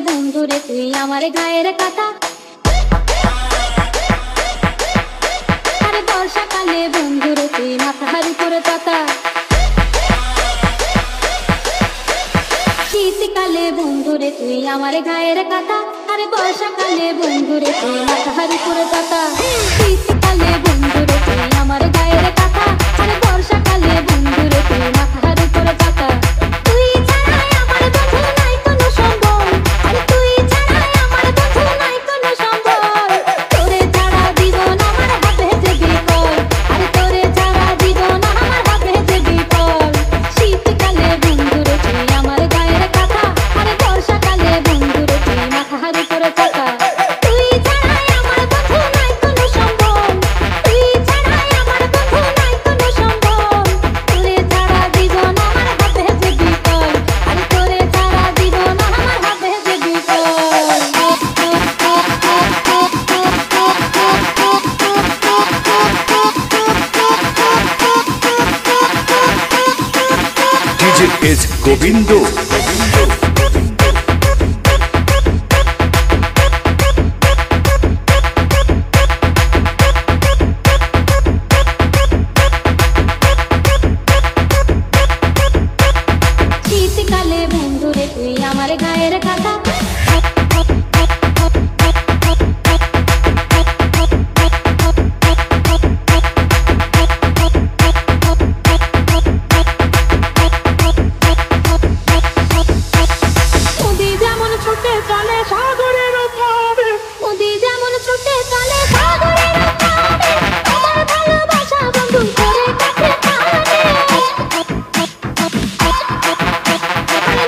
বন্ধুরে তুই আমার গায়ের কাটা, আরে বর্ষাকালে বন্ধুরে তুই মাথার উপরে পাতা, শীতকালে বন্ধুরে তুই আমার গায়ের কাটা, আরে বর্ষাকালে বন্ধুরে তুই মাথার উপরে পাতা, শীতকালে বন্ধুরে তুই আমার গায়ের কাটা, আরে বর্ষাকালে বন্ধুরে তুই মাথার উপরে পাতা। তুই ছাড়াই আমার বন্ধু নাই কোনো সম্বল, আরে তুই ছাড়াই আমার বন্ধু নাই কোনো সম্বল, তোরে ছাড়া জীবন আমার হবে যে বিফল, আরে তোরে ছাড়া জীবন আমার হবে যে বিফল। শীতকালে বন্ধুরে তুই আমার গায়ের কাটা, আরে বর্ষাকালে বন্ধুরে তুই মাথার উপরে পাতা। তুই ছাড়াই আমার বন্ধু নাই কোনো সম্বল, তুই ছাড়াই আমার বন্ধু নাই কোনো সম্বল, তোরে ছাড়া জীবন আমার হবে যে বিফল, আরে তোরে ছাড়া জীবন আমার হবে যে বিফল। DJ S Govindo. শীতকালে বন্ধুরে তুই আমার গায়ের কাটা, নদী যেমন ছুটে চলে সাগরের ওপারে, নদী যেমন ছুটে চলে সাগরের ওপারে, আমার ভালোবাসা বন্ধু করে কাছে পারে।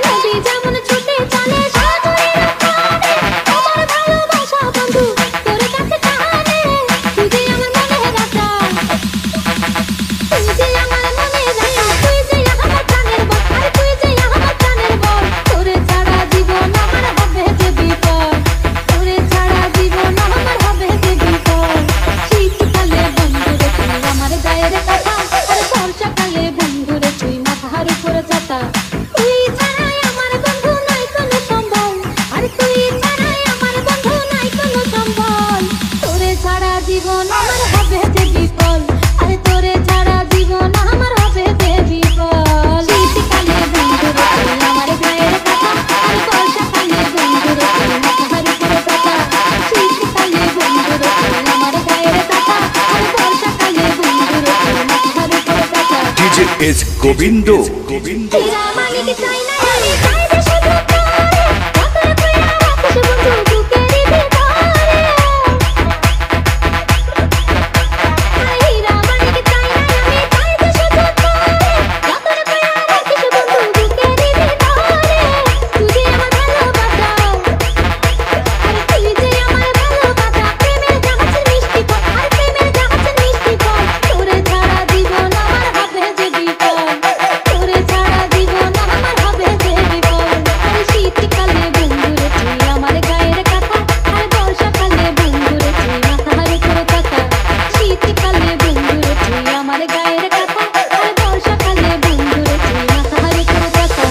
নদী যেমন ছুটে চলে সাগরের ওপারে, আমার ভালোবাসা বন্ধু করে কাছে পারে। তুই যে আমার মনে রাখা, তুই যে আমার মনে রাখা, তুই যে আমার প্রাণের বল, আরে তুই যে আমার প্রাণের বল, তোরে ছাড়া জীবন আমার হবে যে বিফল, তোরে ছাড়া জীবন আমার হবে যে বিফল। শীতকালে বন্ধুরে তুই আমার গায়ের কাটা, আরে বর্ষাকালে বন্ধুরে তুই মাথার উপরে ছাতা। তুই ছাড়াই আমার বন্ধু নাই কোনো সম্বল, আরে তুই ছাড়াই আমার বন্ধু নাই কোনো সম্বল, তোরে ছাড়া জীবন আমার হবে যে বিফল, আরে তোরে ছাড়া জীবন আমার হবে যে বিফল। শীতকালে বন্ধুরে তুই আমার গায়ের কাটা, আরে বর্ষাকালে বন্ধুরে তুই মাথার উপরে পাতা, শীতকালে বন্ধুরে তুই আমার গায়ের কাটা, আরে বর্ষাকালে বন্ধুরে তুই মাথার উপরে পাতা। DJ S Govindo. হীরা মানিক চাই